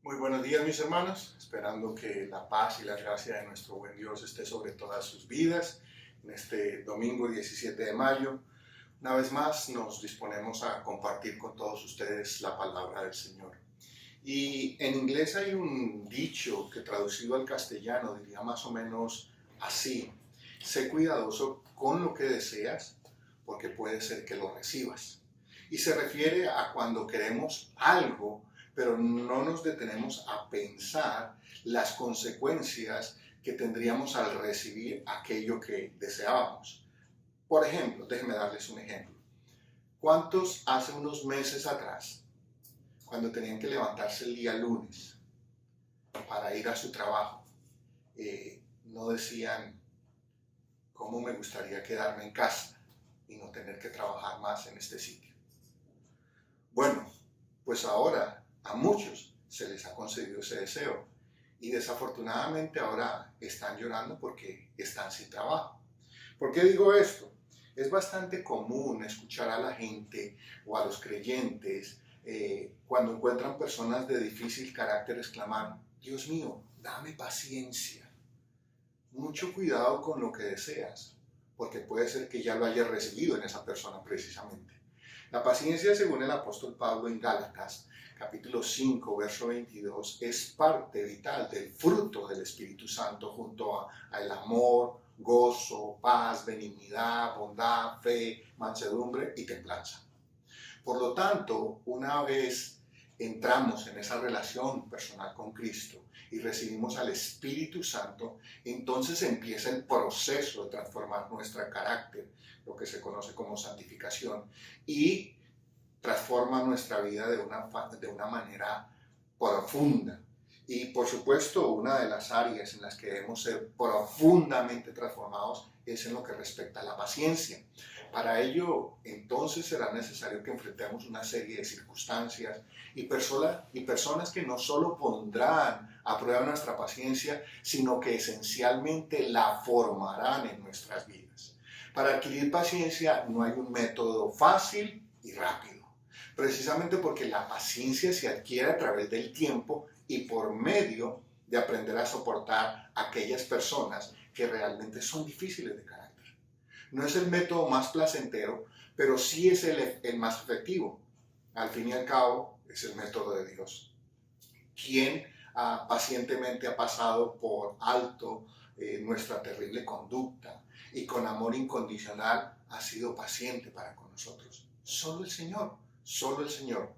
Muy buenos días, mis hermanos, esperando que la paz y la gracia de nuestro buen Dios esté sobre todas sus vidas en este domingo 17 de mayo. Una vez más nos disponemos a compartir con todos ustedes la palabra del Señor. Y en inglés hay un dicho que traducido al castellano diría más o menos así: sé cuidadoso con lo que deseas porque puede ser que lo recibas. Y se refiere a cuando queremos algo, pero no nos detenemos a pensar las consecuencias que tendríamos al recibir aquello que deseábamos. Por ejemplo, déjenme darles un ejemplo. ¿Cuántos hace unos meses atrás, cuando tenían que levantarse el día lunes para ir a su trabajo, no decían cómo me gustaría quedarme en casa y no tener que trabajar más en este sitio? Bueno, pues ahora a muchos se les ha concedido ese deseo y desafortunadamente ahora están llorando porque están sin trabajo. ¿Por qué digo esto? Es bastante común escuchar a la gente o a los creyentes cuando encuentran personas de difícil carácter exclamar: Dios mío, dame paciencia. Mucho cuidado con lo que deseas, porque puede ser que ya lo hayas recibido en esa persona precisamente. La paciencia, según el apóstol Pablo en Gálatas, capítulo 5, verso 22, es parte vital del fruto del Espíritu Santo junto al amor, gozo, paz, benignidad, bondad, fe, mansedumbre y templanza. Por lo tanto, una vez entramos en esa relación personal con Cristo y recibimos al Espíritu Santo, entonces empieza el proceso de transformar nuestro carácter, lo que se conoce como santificación, y transforma nuestra vida de una manera profunda. Y por supuesto, una de las áreas en las que debemos ser profundamente transformados es en lo que respecta a la paciencia. Para ello, entonces será necesario que enfrentemos una serie de circunstancias y personas que no solo pondrán a prueba nuestra paciencia, sino que esencialmente la formarán en nuestras vidas. Para adquirir paciencia no hay un método fácil y rápido, precisamente porque la paciencia se adquiere a través del tiempo y por medio de aprender a soportar a aquellas personas que realmente son difíciles de carácter. No es el método más placentero, pero sí es el más efectivo. Al fin y al cabo, es el método de Dios, quien pacientemente ha pasado por alto nuestra terrible conducta y con amor incondicional ha sido paciente para con nosotros. Solo el Señor, solo el Señor.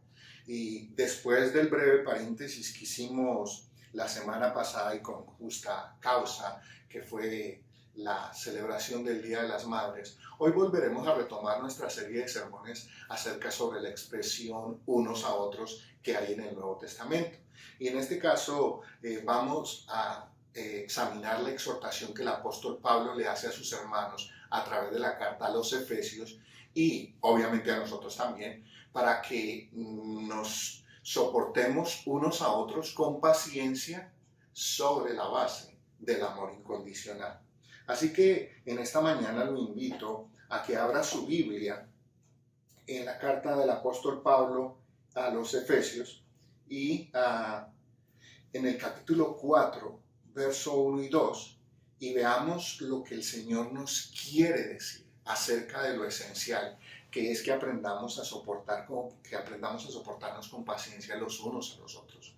Y después del breve paréntesis que hicimos la semana pasada y con justa causa, que fue la celebración del Día de las Madres, hoy volveremos a retomar nuestra serie de sermones acerca sobre la expresión unos a otros que hay en el Nuevo Testamento. Y en este caso vamos a examinar la exhortación que el apóstol Pablo le hace a sus hermanos a través de la carta a los Efesios y obviamente a nosotros también, para que nos soportemos unos a otros con paciencia sobre la base del amor incondicional. Así que en esta mañana lo invito a que abra su Biblia en la carta del apóstol Pablo a los Efesios y en el capítulo 4, verso 1 y 2, y veamos lo que el Señor nos quiere decir acerca de lo esencial, que es que aprendamos a soportarnos con paciencia los unos a los otros,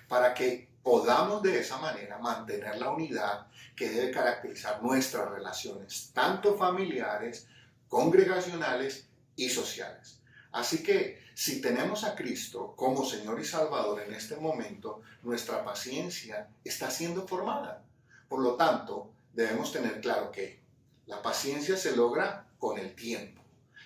para que podamos de esa manera mantener la unidad que debe caracterizar nuestras relaciones, tanto familiares, congregacionales y sociales. Así que si tenemos a Cristo como Señor y Salvador en este momento, nuestra paciencia está siendo formada. Por lo tanto, debemos tener claro que la paciencia se logra con el tiempo.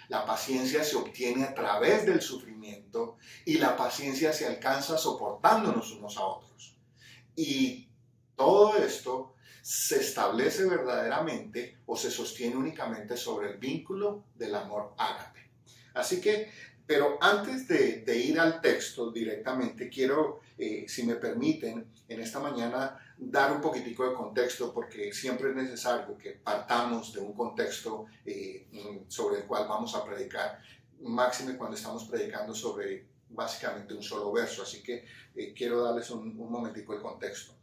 La paciencia se obtiene a través del sufrimiento y la paciencia se alcanza soportándonos unos a otros. Y todo esto se establece verdaderamente o se sostiene únicamente sobre el vínculo del amor ágape. Así que, pero antes de ir al texto directamente, quiero, si me permiten, en esta mañana dar un poquitico de contexto, porque siempre es necesario que partamos de un contexto sobre el cual vamos a predicar, máxime cuando estamos predicando sobre básicamente un solo verso, así que quiero darles un momentico el contexto.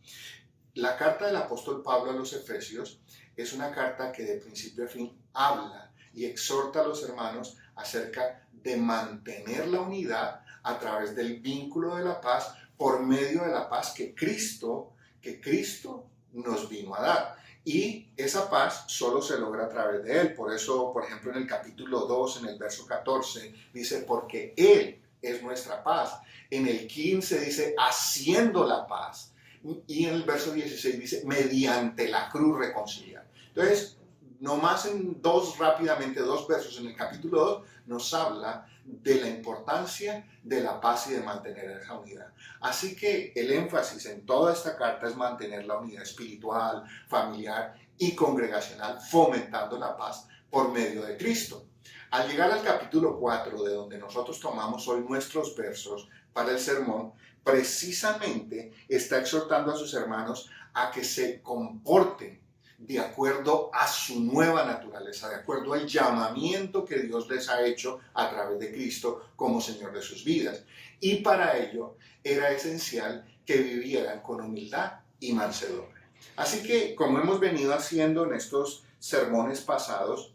La carta del apóstol Pablo a los Efesios es una carta que de principio a fin habla y exhorta a los hermanos acerca de mantener la unidad a través del vínculo de la paz por medio de la paz que Cristo nos vino a dar. Y esa paz solo se logra a través de Él. Por eso, por ejemplo, en el capítulo 2, en el verso 14, dice, porque Él es nuestra paz. En el 15 dice, haciendo la paz. Y en el verso 16 dice, mediante la cruz reconciliar. Entonces, nomás rápidamente dos versos en el capítulo 2 nos habla de la importancia de la paz y de mantener esa unidad. Así que el énfasis en toda esta carta es mantener la unidad espiritual, familiar y congregacional, fomentando la paz por medio de Cristo. Al llegar al capítulo 4, de donde nosotros tomamos hoy nuestros versos para el sermón, precisamente está exhortando a sus hermanos a que se comporten de acuerdo a su nueva naturaleza, de acuerdo al llamamiento que Dios les ha hecho a través de Cristo como Señor de sus vidas. Y para ello era esencial que vivieran con humildad y mansedumbre. Así que, como hemos venido haciendo en estos sermones pasados,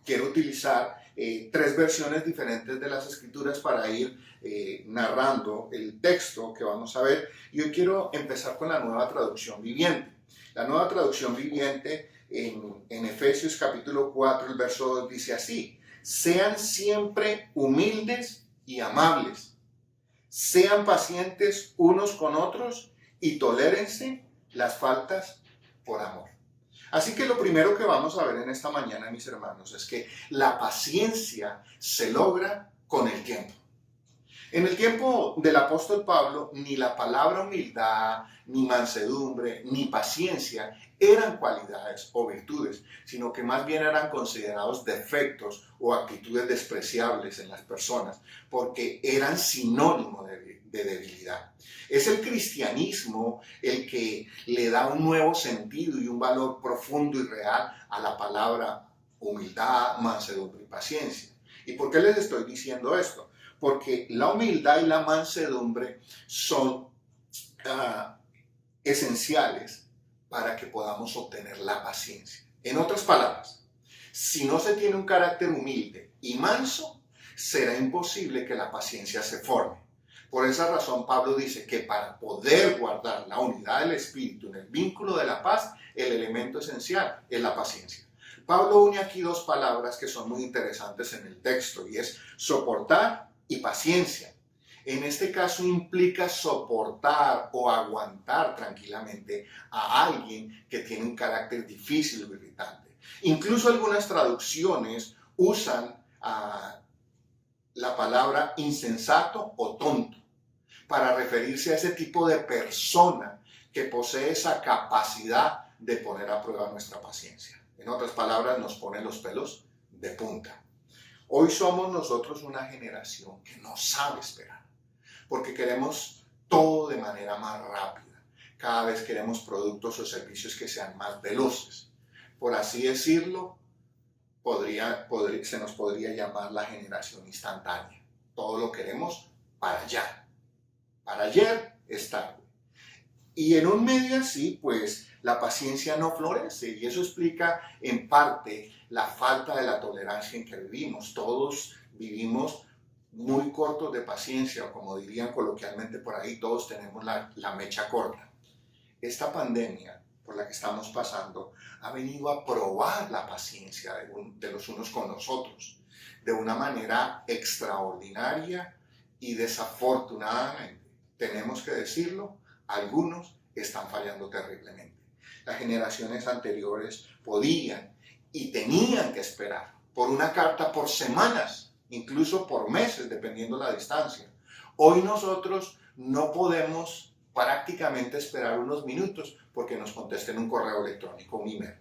quiero utilizar 3 versiones diferentes de las Escrituras para ir narrando el texto que vamos a ver. Y hoy quiero empezar con la Nueva Traducción Viviente. La Nueva Traducción Viviente en Efesios capítulo 4, el verso 2 dice así: sean siempre humildes y amables, sean pacientes unos con otros y tolérense las faltas por amor. Así que lo primero que vamos a ver en esta mañana, mis hermanos, es que la paciencia se logra con el tiempo. En el tiempo del apóstol Pablo, ni la palabra humildad, ni mansedumbre, ni paciencia eran cualidades o virtudes, sino que más bien eran considerados defectos o actitudes despreciables en las personas, porque eran sinónimo de debilidad. Es el cristianismo el que le da un nuevo sentido y un valor profundo y real a la palabra humildad, mansedumbre y paciencia. ¿Y por qué les estoy diciendo esto? Porque la humildad y la mansedumbre son esenciales para que podamos obtener la paciencia. En otras palabras, si no se tiene un carácter humilde y manso, será imposible que la paciencia se forme. Por esa razón, Pablo dice que para poder guardar la unidad del espíritu en el vínculo de la paz, el elemento esencial es la paciencia. Pablo une aquí 2 palabras que son muy interesantes en el texto, y es soportar y paciencia. En este caso implica soportar o aguantar tranquilamente a alguien que tiene un carácter difícil o irritante. Incluso algunas traducciones usan la palabra insensato o tonto para referirse a ese tipo de persona que posee esa capacidad de poner a prueba nuestra paciencia. En otras palabras, nos pone los pelos de punta. Hoy somos nosotros una generación que no sabe esperar, porque queremos todo de manera más rápida. Cada vez queremos productos o servicios que sean más veloces. Por así decirlo, se nos podría llamar la generación instantánea. Todo lo queremos para allá. Para ayer es tarde. Y en un medio así, pues la paciencia no florece, y eso explica en parte la falta de la tolerancia en que vivimos. Todos vivimos muy cortos de paciencia, o como dirían coloquialmente por ahí, todos tenemos la mecha corta. Esta pandemia por la que estamos pasando ha venido a probar la paciencia de los unos con los otros de una manera extraordinaria y desafortunadamente, tenemos que decirlo, algunos están fallando terriblemente. Las generaciones anteriores podían y tenían que esperar por una carta por semanas, incluso por meses, dependiendo la distancia. Hoy nosotros no podemos prácticamente esperar unos minutos porque nos contesten un correo electrónico, un email.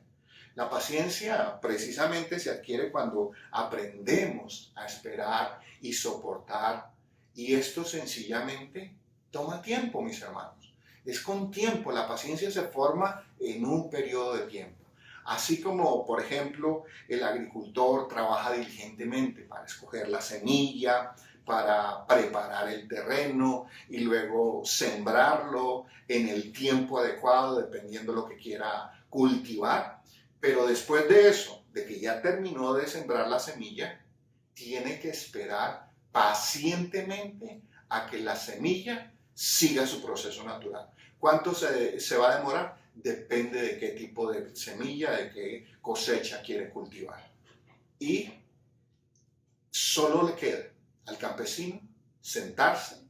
La paciencia precisamente se adquiere cuando aprendemos a esperar y soportar, y esto sencillamente toma tiempo, mis hermanos. Es con tiempo, la paciencia se forma en un periodo de tiempo. Así como, por ejemplo, el agricultor trabaja diligentemente para escoger la semilla, para preparar el terreno y luego sembrarlo en el tiempo adecuado, dependiendo de lo que quiera cultivar. Pero después de eso, de que ya terminó de sembrar la semilla, tiene que esperar pacientemente a que la semilla siga su proceso natural. ¿Cuánto se va a demorar? Depende de qué tipo de semilla, de qué cosecha quiere cultivar. Y solo le queda al campesino sentarse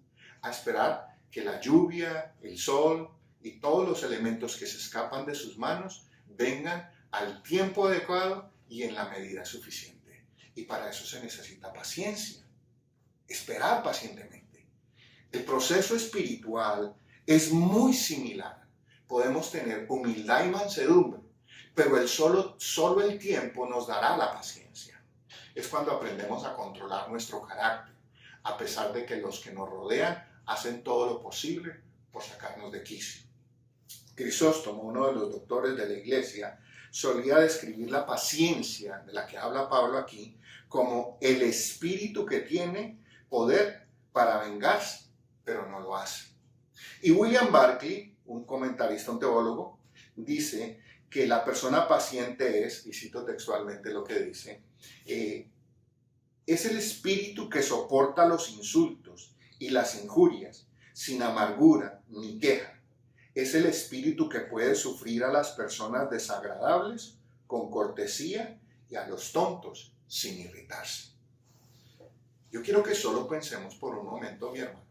a esperar que la lluvia, el sol y todos los elementos que se escapan de sus manos vengan al tiempo adecuado y en la medida suficiente. Y para eso se necesita paciencia, esperar pacientemente. El proceso espiritual es muy similar. Podemos tener humildad y mansedumbre, pero solo el tiempo nos dará la paciencia. Es cuando aprendemos a controlar nuestro carácter, a pesar de que los que nos rodean hacen todo lo posible por sacarnos de quicio. Crisóstomo, uno de los doctores de la iglesia, solía describir la paciencia de la que habla Pablo aquí como el espíritu que tiene poder para vengarse, pero no lo hace. Y William Barclay, un comentarista, un teólogo, dice que la persona paciente es, y cito textualmente lo que dice, es el espíritu que soporta los insultos y las injurias sin amargura ni queja. Es el espíritu que puede sufrir a las personas desagradables con cortesía y a los tontos sin irritarse. Yo quiero que solo pensemos por un momento, mi hermano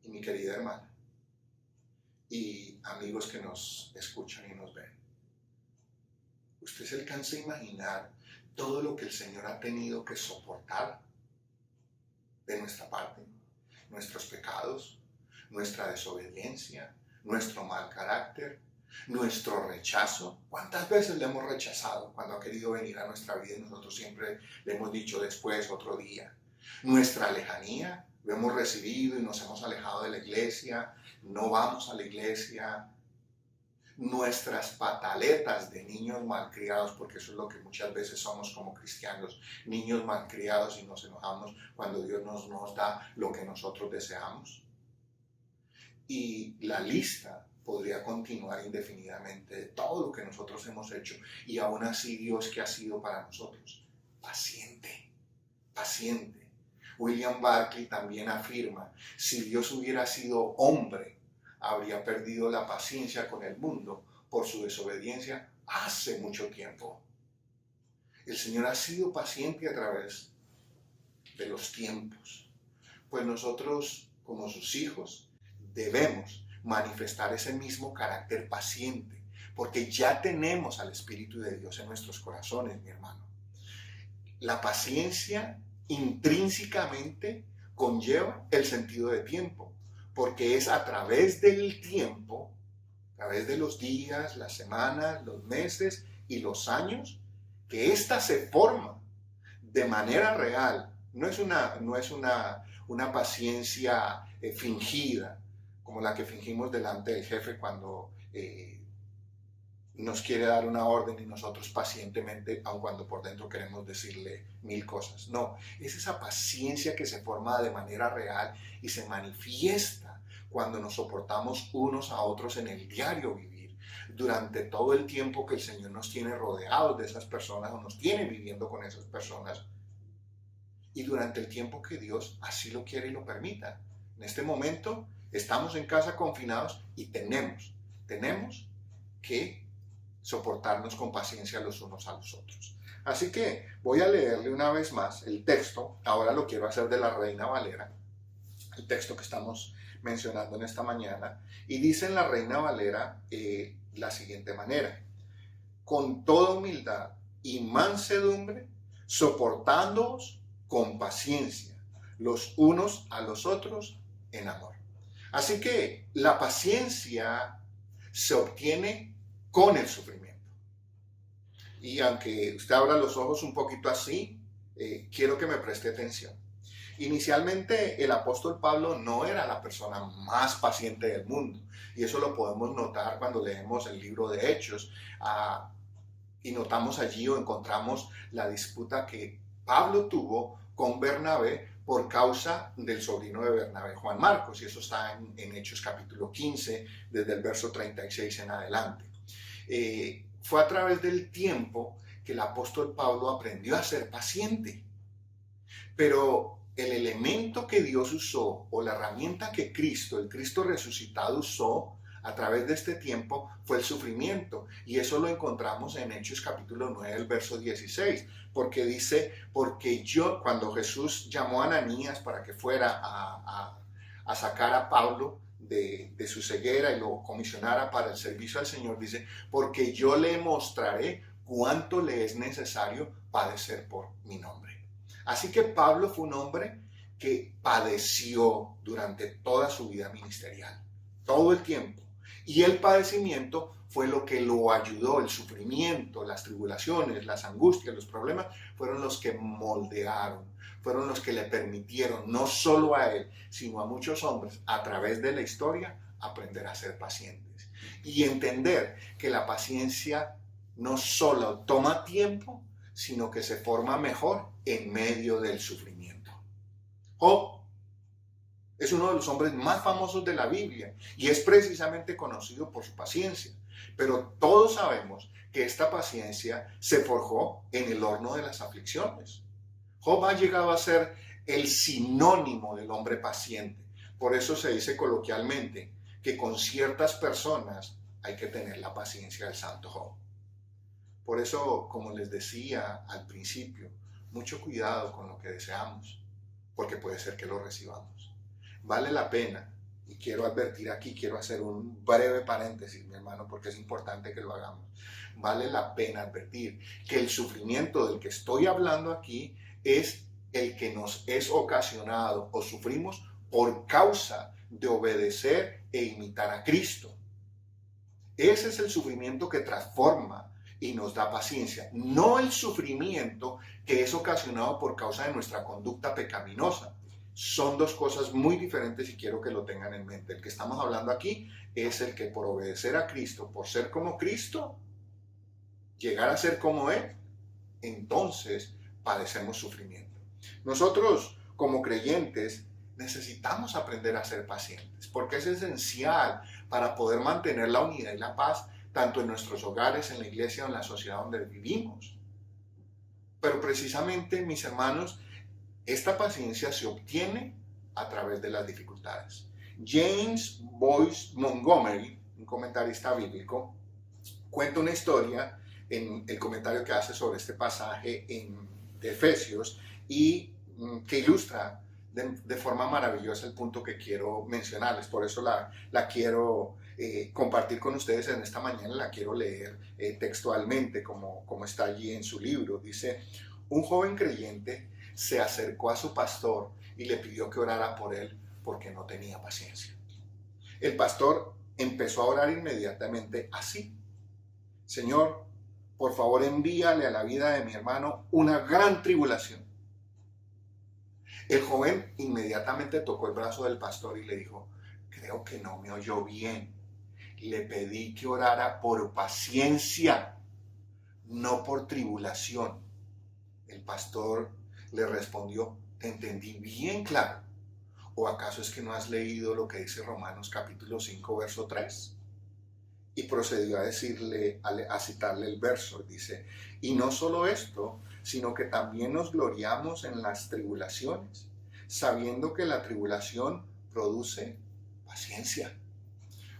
y mi querida hermana, y amigos que nos escuchan y nos ven. ¿Usted se alcanza a imaginar todo lo que el Señor ha tenido que soportar de nuestra parte? Nuestros pecados, nuestra desobediencia, nuestro mal carácter, nuestro rechazo. ¿Cuántas veces le hemos rechazado cuando ha querido venir a nuestra vida y nosotros siempre le hemos dicho después, otro día? Nuestra lejanía, lo hemos recibido y nos hemos alejado de la iglesia, no vamos a la iglesia. Nuestras pataletas de niños malcriados, porque eso es lo que muchas veces somos como cristianos, niños malcriados, y nos enojamos cuando Dios nos da lo que nosotros deseamos. Y la lista podría continuar indefinidamente de todo lo que nosotros hemos hecho, y aún así Dios, ¿qué ha sido para nosotros? Paciente, paciente. William Barclay también afirma, si Dios hubiera sido hombre, habría perdido la paciencia con el mundo por su desobediencia hace mucho tiempo. El Señor ha sido paciente a través de los tiempos, pues nosotros, como sus hijos, debemos manifestar ese mismo carácter paciente, porque ya tenemos al Espíritu de Dios en nuestros corazones, mi hermano. La paciencia intrínsecamente conlleva el sentido de tiempo, porque es a través del tiempo, a través de los días, las semanas, los meses y los años, que ésta se forma de manera real. No es una paciencia fingida, como la que fingimos delante del jefe cuando nos quiere dar una orden y nosotros pacientemente, aun cuando por dentro queremos decirle 1000 cosas. No, es esa paciencia que se forma de manera real y se manifiesta cuando nos soportamos unos a otros en el diario vivir, durante todo el tiempo que el Señor nos tiene rodeados de esas personas o nos tiene viviendo con esas personas, y durante el tiempo que Dios así lo quiere y lo permita. En este momento estamos en casa confinados y tenemos que soportarnos con paciencia los unos a los otros. Así que voy a leerle una vez más el texto. Ahora lo quiero hacer de la Reina Valera, el texto que estamos mencionando en esta mañana, y dice en la Reina Valera la siguiente manera: con toda humildad y mansedumbre, soportándoos con paciencia los unos a los otros en amor. Así que la paciencia se obtiene con el sufrimiento. Y aunque usted abra los ojos un poquito así, quiero que me preste atención. Inicialmente el apóstol Pablo no era la persona más paciente del mundo, y eso lo podemos notar cuando leemos el libro de Hechos, y notamos allí o encontramos la disputa que Pablo tuvo con Bernabé por causa del sobrino de Bernabé, Juan Marcos, y eso está en Hechos capítulo 15, desde el verso 36 en adelante. Fue a través del tiempo que el apóstol Pablo aprendió a ser paciente, pero el elemento que Dios usó, o la herramienta que Cristo, el Cristo resucitado, usó a través de este tiempo fue el sufrimiento, y eso lo encontramos en Hechos capítulo 9, el verso 16, porque dice, porque yo, cuando Jesús llamó a Ananías para que fuera a sacar a Pablo de su ceguera y lo comisionara para el servicio al Señor, dice, porque yo le mostraré cuánto le es necesario padecer por mi nombre. Así que Pablo fue un hombre que padeció durante toda su vida ministerial, todo el tiempo. Y el padecimiento fue lo que lo ayudó, el sufrimiento, las tribulaciones, las angustias, los problemas, fueron los que moldearon, fueron los que le permitieron, no solo a él, sino a muchos hombres, a través de la historia, aprender a ser pacientes. Y entender que la paciencia no solo toma tiempo, sino que se forma mejor en medio del sufrimiento. Job es uno de los hombres más famosos de la Biblia y es precisamente conocido por su paciencia. Pero todos sabemos que esta paciencia se forjó en el horno de las aflicciones. Job ha llegado a ser el sinónimo del hombre paciente. Por eso se dice coloquialmente que con ciertas personas hay que tener la paciencia del santo Job. Por eso, como les decía al principio, mucho cuidado con lo que deseamos, porque puede ser que lo recibamos. Vale la pena, y quiero advertir aquí, quiero hacer un breve paréntesis, mi hermano, porque es importante que lo hagamos. Vale la pena advertir que el sufrimiento del que estoy hablando aquí es el que nos es ocasionado o sufrimos por causa de obedecer e imitar a Cristo. Ese es el sufrimiento que transforma y nos da paciencia, no el sufrimiento que es ocasionado por causa de nuestra conducta pecaminosa. Son dos cosas muy diferentes y quiero que lo tengan en mente. El que estamos hablando aquí es el que por obedecer a Cristo, por ser como Cristo, llegar a ser como Él, entonces padecemos sufrimiento. Nosotros como creyentes necesitamos aprender a ser pacientes porque es esencial para poder mantener la unidad y la paz tanto en nuestros hogares, en la iglesia o en la sociedad donde vivimos. Pero precisamente, mis hermanos, esta paciencia se obtiene a través de las dificultades. James Boyce Montgomery, un comentarista bíblico, cuenta una historia en el comentario que hace sobre este pasaje de Efesios y que ilustra de forma maravillosa el punto que quiero mencionarles. Por eso la quiero compartir con ustedes en esta mañana, la quiero leer textualmente como está allí en su libro. Dice, un joven creyente se acercó a su pastor y le pidió que orara por él porque no tenía paciencia. El pastor empezó a orar inmediatamente así: Señor, por favor envíale a la vida de mi hermano una gran tribulación. El joven inmediatamente tocó el brazo del pastor y le dijo, creo que no me oyó bien. Le pedí que orara por paciencia, no por tribulación. El pastor le respondió, te entendí bien claro. ¿O acaso es que no has leído lo que dice Romanos capítulo 5, verso 3? Y procedió a decirle, a citarle el verso. Dice, y no solo esto, sino que también nos gloriamos en las tribulaciones, sabiendo que la tribulación produce paciencia.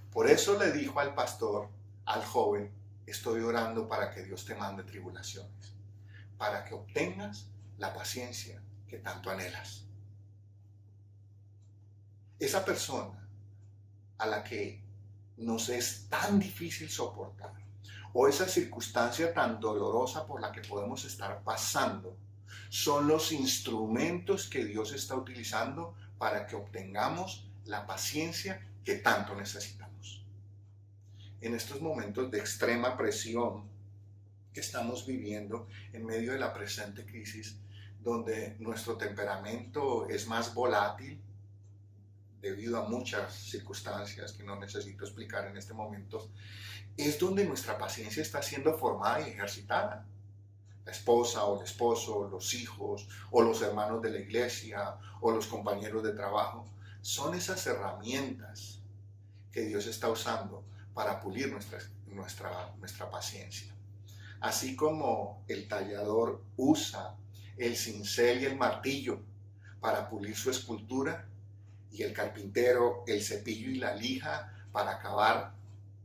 Por eso le dijo al pastor, al joven, estoy orando para que Dios te mande tribulaciones, para que obtengas la paciencia que tanto anhelas. Esa persona a la que nos es tan difícil soportar, o esa circunstancia tan dolorosa por la que podemos estar pasando, son los instrumentos que Dios está utilizando para que obtengamos la paciencia que tanto necesitamos. En estos momentos de extrema presión que estamos viviendo en medio de la presente crisis, donde nuestro temperamento es más volátil debido a muchas circunstancias que no necesito explicar en este momento, es donde nuestra paciencia está siendo formada y ejercitada. la esposa o el esposo, los hijos o los hermanos de la iglesia o los compañeros de trabajo. Son esas herramientas que Dios está usando para pulir nuestra paciencia. Así como el tallador usa el cincel y el martillo para pulir su escultura, y el carpintero el cepillo y la lija para acabar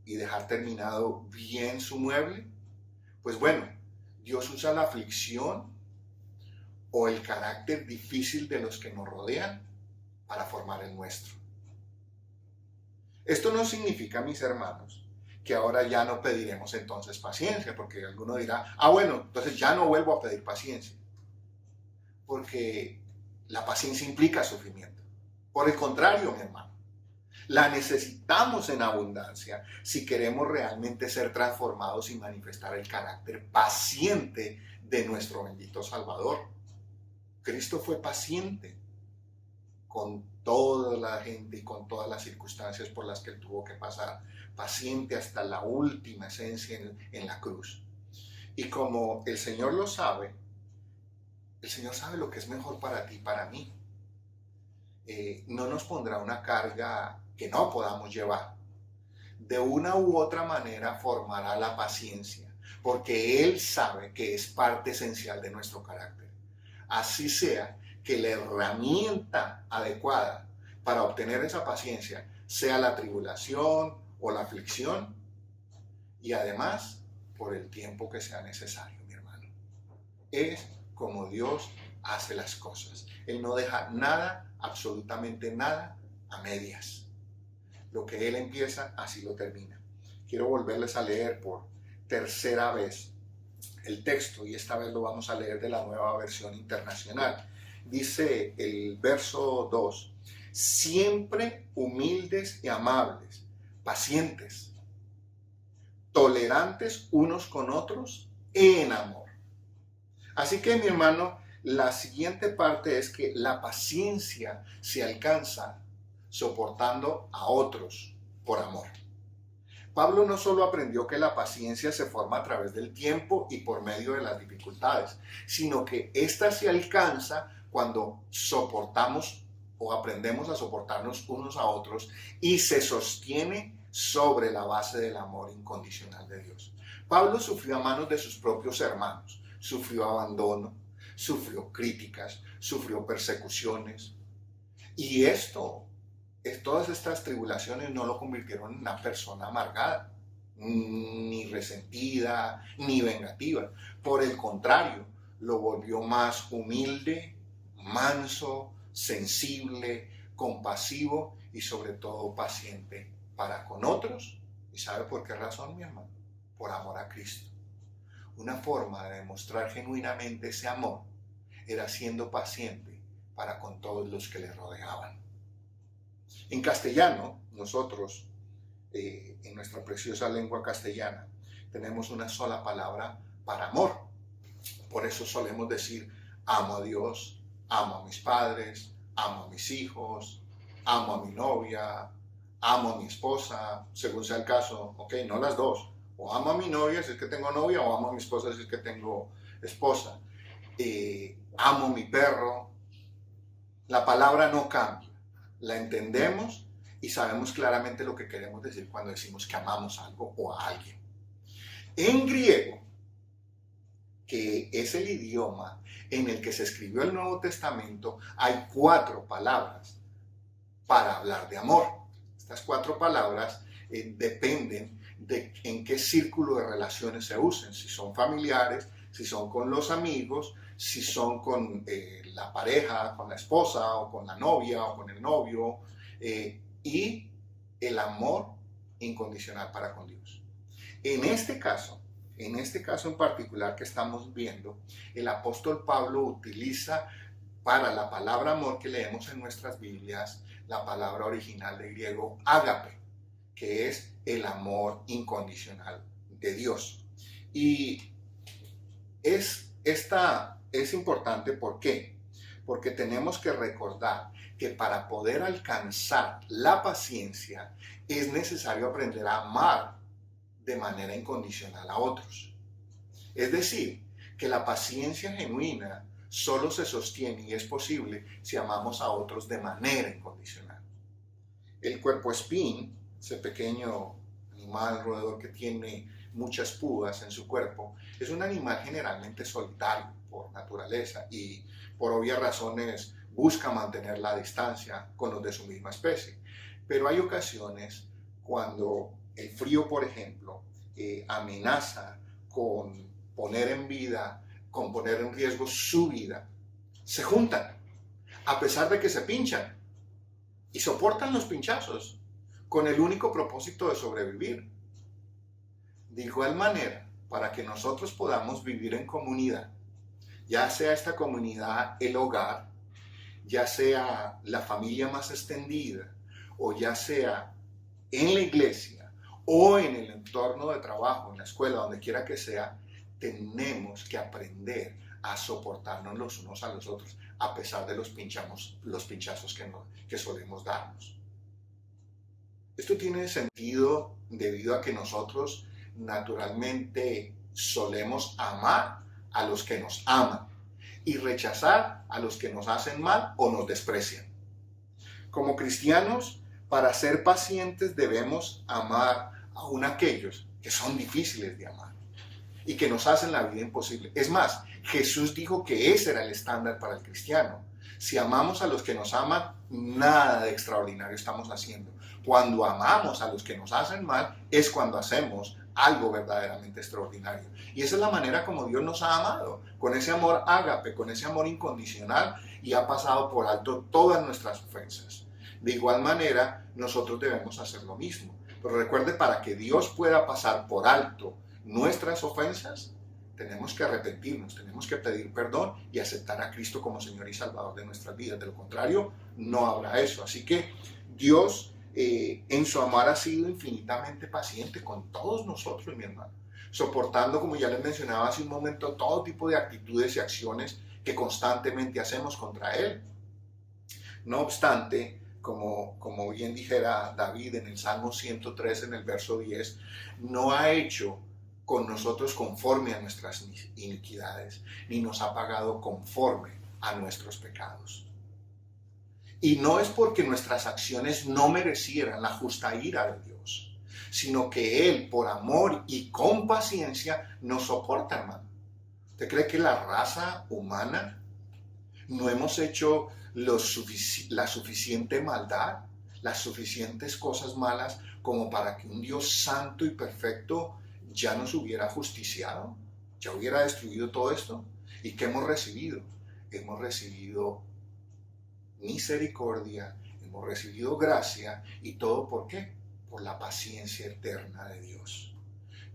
y dejar terminado bien su mueble, pues bueno, Dios usa la aflicción o el carácter difícil de los que nos rodean para formar el nuestro. Esto no significa, mis hermanos, que ahora ya no pediremos entonces paciencia, porque alguno dirá, bueno, entonces ya no vuelvo a pedir paciencia, porque la paciencia implica sufrimiento. Por el contrario, mi hermano, la necesitamos en abundancia si queremos realmente ser transformados y manifestar el carácter paciente de nuestro bendito Salvador. Cristo fue paciente con toda la gente y con todas las circunstancias por las que él tuvo que pasar, paciente hasta la última esencia en la cruz. Y como el Señor lo sabe, el Señor sabe lo que es mejor para ti y para mí. No nos pondrá una carga que no podamos llevar. De una u otra manera formará la paciencia, porque Él sabe que es parte esencial de nuestro carácter. Así sea que la herramienta adecuada para obtener esa paciencia sea la tribulación o la aflicción, y además por el tiempo que sea necesario, mi hermano. Es como Dios hace las cosas. Él no deja nada, absolutamente nada, a medias. Lo que Él empieza, así lo termina. Quiero volverles a leer por tercera vez el texto, y esta vez lo vamos a leer de la Nueva Versión Internacional. Dice el verso 2, siempre humildes y amables, pacientes, tolerantes unos con otros en amor. Así que, mi hermano, la siguiente parte es que la paciencia se alcanza soportando a otros por amor. Pablo no solo aprendió que la paciencia se forma a través del tiempo y por medio de las dificultades, sino que ésta se alcanza cuando soportamos o aprendemos a soportarnos unos a otros y se sostiene sobre la base del amor incondicional de Dios. Pablo sufrió a manos de sus propios hermanos, sufrió abandono, sufrió críticas, sufrió persecuciones, y todas estas tribulaciones no lo convirtieron en una persona amargada, ni resentida, ni vengativa. Por el contrario, lo volvió más humilde, manso, sensible, compasivo y sobre todo paciente para con otros. ¿Y sabe por qué razón, mi hermano? Por amor a Cristo. Una forma de demostrar genuinamente ese amor era siendo paciente para con todos los que le rodeaban. En castellano, nosotros, en nuestra preciosa lengua castellana, tenemos una sola palabra para amor. Por eso solemos decir, amo a Dios, amo a mis padres, amo a mis hijos, amo a mi novia, amo a mi esposa, según sea el caso, no las dos. O amo a mi novia si es que tengo novia, o amo a mi esposa si es que tengo esposa. Amo a mi perro. La palabra no cambia. La entendemos y sabemos claramente lo que queremos decir cuando decimos que amamos algo o a alguien. En griego, que es el idioma en el que se escribió el Nuevo Testamento, hay 4 palabras para hablar de amor. Estas 4 palabras dependen de en qué círculo de relaciones se usen, si son familiares, si son con los amigos, si son con la pareja, con la esposa o con la novia o con el novio, y el amor incondicional para con Dios. En este caso en particular que estamos viendo, el apóstol Pablo utiliza para la palabra amor que leemos en nuestras Biblias la palabra original de griego ágape, que es el amor incondicional de Dios. Y es importante, ¿por qué? Porque tenemos que recordar que para poder alcanzar la paciencia es necesario aprender a amar de manera incondicional a otros. Es decir, que la paciencia genuina solo se sostiene y es posible si amamos a otros de manera incondicional. El cuerpoespín, ese pequeño animal roedor que tiene muchas púas en su cuerpo, es un animal generalmente solitario por naturaleza y por obvias razones busca mantener la distancia con los de su misma especie. Pero hay ocasiones cuando el frío, por ejemplo, amenaza con poner en riesgo su vida. Se juntan, a pesar de que se pinchan, y soportan los pinchazos con el único propósito de sobrevivir. De igual manera, para que nosotros podamos vivir en comunidad, ya sea esta comunidad el hogar, ya sea la familia más extendida, o ya sea en la iglesia, o en el entorno de trabajo, en la escuela, donde quiera que sea, tenemos que aprender a soportarnos los unos a los otros, a pesar de los pinchazos que solemos darnos. Esto tiene sentido debido a que nosotros naturalmente solemos amar a los que nos aman y rechazar a los que nos hacen mal o nos desprecian. Como cristianos, para ser pacientes debemos amar aún aquellos que son difíciles de amar y que nos hacen la vida imposible. Es más, Jesús dijo que ese era el estándar para el cristiano. Si amamos a los que nos aman, nada de extraordinario estamos haciendo. Cuando amamos a los que nos hacen mal, es cuando hacemos algo verdaderamente extraordinario. Y esa es la manera como Dios nos ha amado, con ese amor ágape, con ese amor incondicional, y ha pasado por alto todas nuestras ofensas. De igual manera, nosotros debemos hacer lo mismo. Pero recuerde, para que Dios pueda pasar por alto nuestras ofensas, tenemos que arrepentirnos, tenemos que pedir perdón y aceptar a Cristo como Señor y Salvador de nuestras vidas. De lo contrario, no habrá eso. Así que Dios, en su amor, ha sido infinitamente paciente con todos nosotros, mi hermano, soportando, como ya les mencionaba hace un momento, todo tipo de actitudes y acciones que constantemente hacemos contra Él. No obstante, como bien dijera David en el Salmo 103, en el verso 10, no ha hecho con nosotros conforme a nuestras iniquidades, ni nos ha pagado conforme a nuestros pecados. Y no es porque nuestras acciones no merecieran la justa ira de Dios, sino que Él, por amor y con paciencia, nos soporta, hermano. ¿Usted cree que la raza humana no hemos hecho la suficiente maldad, las suficientes cosas malas como para que un Dios santo y perfecto ya nos hubiera justiciado, ya hubiera destruido todo esto? ¿Y qué hemos recibido? Hemos recibido misericordia, hemos recibido gracia, y todo ¿por qué? Por la paciencia eterna de Dios.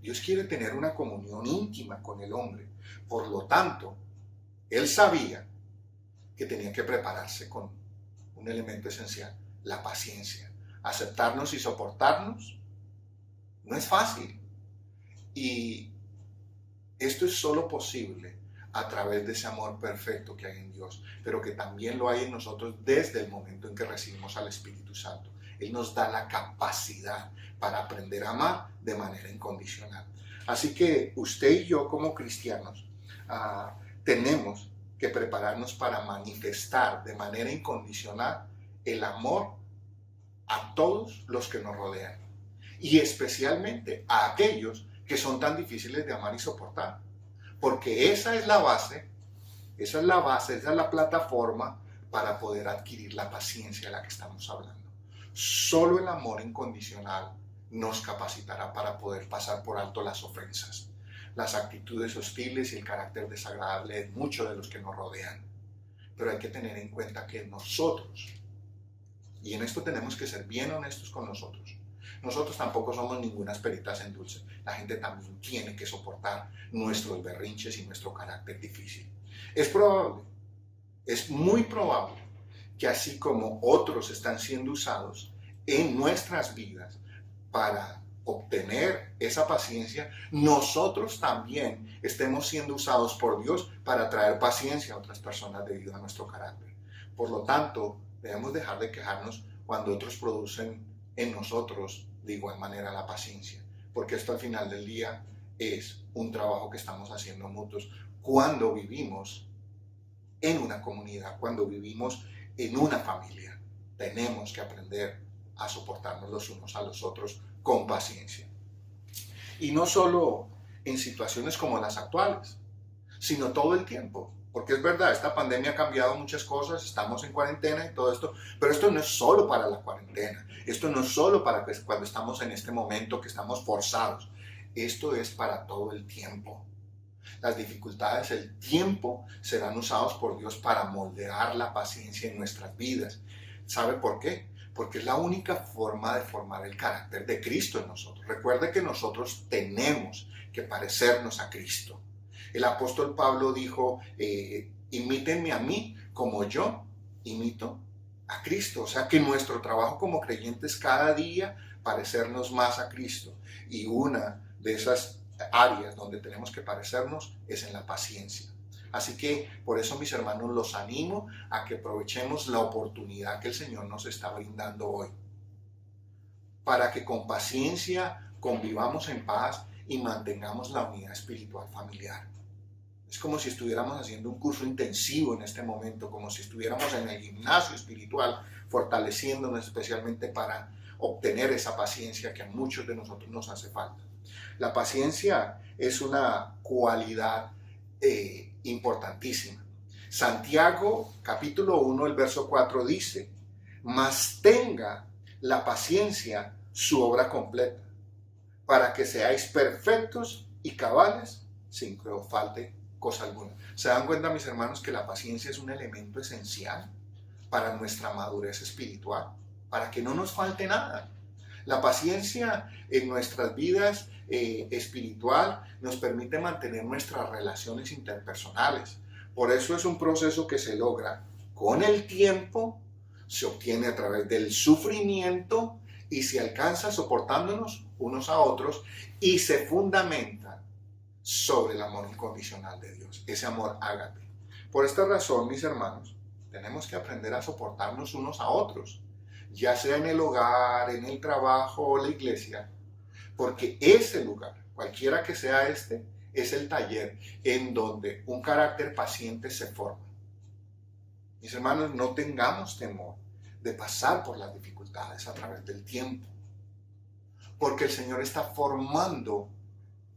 Dios quiere tener una comunión íntima con el hombre. Por lo tanto, Él sabía que tenía que prepararse con un elemento esencial, la paciencia. Aceptarnos y soportarnos no es fácil. Y esto es solo posible a través de ese amor perfecto que hay en Dios, pero que también lo hay en nosotros desde el momento en que recibimos al Espíritu Santo. Él nos da la capacidad para aprender a amar de manera incondicional. Así que usted y yo como cristianos tenemos que prepararnos para manifestar de manera incondicional el amor a todos los que nos rodean, y especialmente a aquellos que son tan difíciles de amar y soportar, porque esa es la base, esa es la plataforma para poder adquirir la paciencia de la que estamos hablando. Solo el amor incondicional nos capacitará para poder pasar por alto las ofensas, las actitudes hostiles y el carácter desagradable de muchos de los que nos rodean. Pero hay que tener en cuenta que nosotros, y en esto tenemos que ser bien honestos con nosotros tampoco somos ningunas peritas en dulce. La gente también tiene que soportar nuestros berrinches y nuestro carácter difícil. Es probable, es muy probable, que así como otros están siendo usados en nuestras vidas para obtener esa paciencia, nosotros también estemos siendo usados por Dios para traer paciencia a otras personas debido a nuestro carácter. Por lo tanto, debemos dejar de quejarnos cuando otros producen en nosotros de igual manera la paciencia, porque esto al final del día es un trabajo que estamos haciendo mutuos cuando vivimos en una comunidad, cuando vivimos en una familia. Tenemos que aprender a soportarnos los unos a los otros con paciencia. Y no solo en situaciones como las actuales, sino todo el tiempo. Porque es verdad, esta pandemia ha cambiado muchas cosas, estamos en cuarentena y todo esto, pero esto no es solo para la cuarentena, esto no es solo para cuando estamos en este momento que estamos forzados, esto es para todo el tiempo. Las dificultades, el tiempo serán usados por Dios para moldear la paciencia en nuestras vidas. ¿Sabe por qué? Porque es la única forma de formar el carácter de Cristo en nosotros. Recuerde que nosotros tenemos que parecernos a Cristo. El apóstol Pablo dijo, imítenme a mí como yo imito a Cristo. O sea que nuestro trabajo como creyentes cada día parecernos más a Cristo. Y una de esas áreas donde tenemos que parecernos es en la paciencia. Así que por eso, mis hermanos, los animo a que aprovechemos la oportunidad que el Señor nos está brindando hoy, para que con paciencia convivamos en paz y mantengamos la unidad espiritual familiar. Es como si estuviéramos haciendo un curso intensivo en este momento, como si estuviéramos en el gimnasio espiritual, fortaleciéndonos especialmente para obtener esa paciencia que a muchos de nosotros nos hace falta. La paciencia es una cualidad importantísima. Santiago, capítulo 1, el verso 4 dice, mas tenga la paciencia su obra completa, para que seáis perfectos y cabales, sin que os falte cosa alguna. ¿Se dan cuenta, mis hermanos, que la paciencia es un elemento esencial para nuestra madurez espiritual? Para que no nos falte nada. La paciencia en nuestras vidas espiritual nos permite mantener nuestras relaciones interpersonales. Por eso es un proceso que se logra con el tiempo, se obtiene a través del sufrimiento y se alcanza soportándonos unos a otros y se fundamenta sobre el amor incondicional de Dios, ese amor ágape. Por esta razón, mis hermanos, tenemos que aprender a soportarnos unos a otros, ya sea en el hogar, en el trabajo o la iglesia, porque ese lugar, cualquiera que sea este, es el taller en donde un carácter paciente se forma. Mis hermanos, no tengamos temor de pasar por las dificultades a través del tiempo, porque el Señor está formando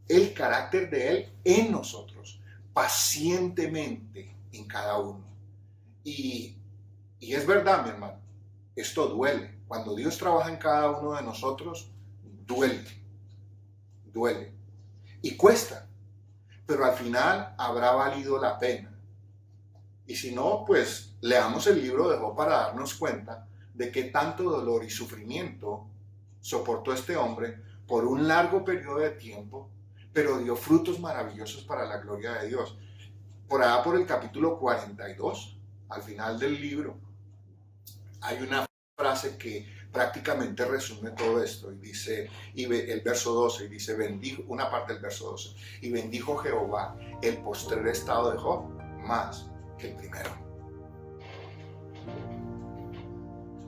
el carácter de Él en nosotros, pacientemente en cada uno. Y es verdad, mi hermano, esto duele. Cuando Dios trabaja en cada uno de nosotros, duele y cuesta, pero al final habrá valido la pena. Y si no, pues leamos el libro de Job para darnos cuenta de qué tanto dolor y sufrimiento soportó este hombre por un largo periodo de tiempo, pero dio frutos maravillosos para la gloria de Dios. Por allá por el capítulo 42, al final del libro, hay una frase que prácticamente resume todo esto y dice, el verso 12, y dice, bendijo, una parte del verso 12, y bendijo Jehová el postrer estado de Job más que el primero.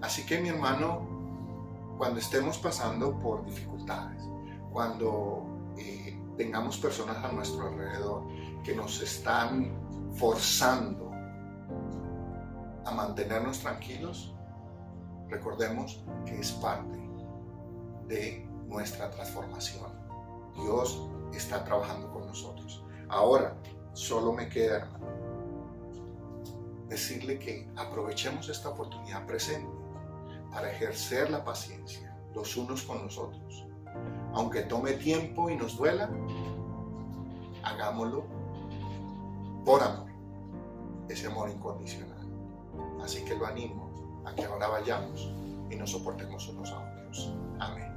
Así que, mi hermano, cuando estemos pasando por dificultades, cuando tengamos personas a nuestro alrededor que nos están forzando a mantenernos tranquilos, recordemos que es parte de nuestra transformación. Dios está trabajando con nosotros. Ahora, solo me queda, hermano, decirle que aprovechemos esta oportunidad presente para ejercer la paciencia los unos con los otros. Aunque tome tiempo y nos duela, hagámoslo por amor, ese amor incondicional. Así que lo animo a que ahora vayamos y nos soportemos unos a otros. Amén.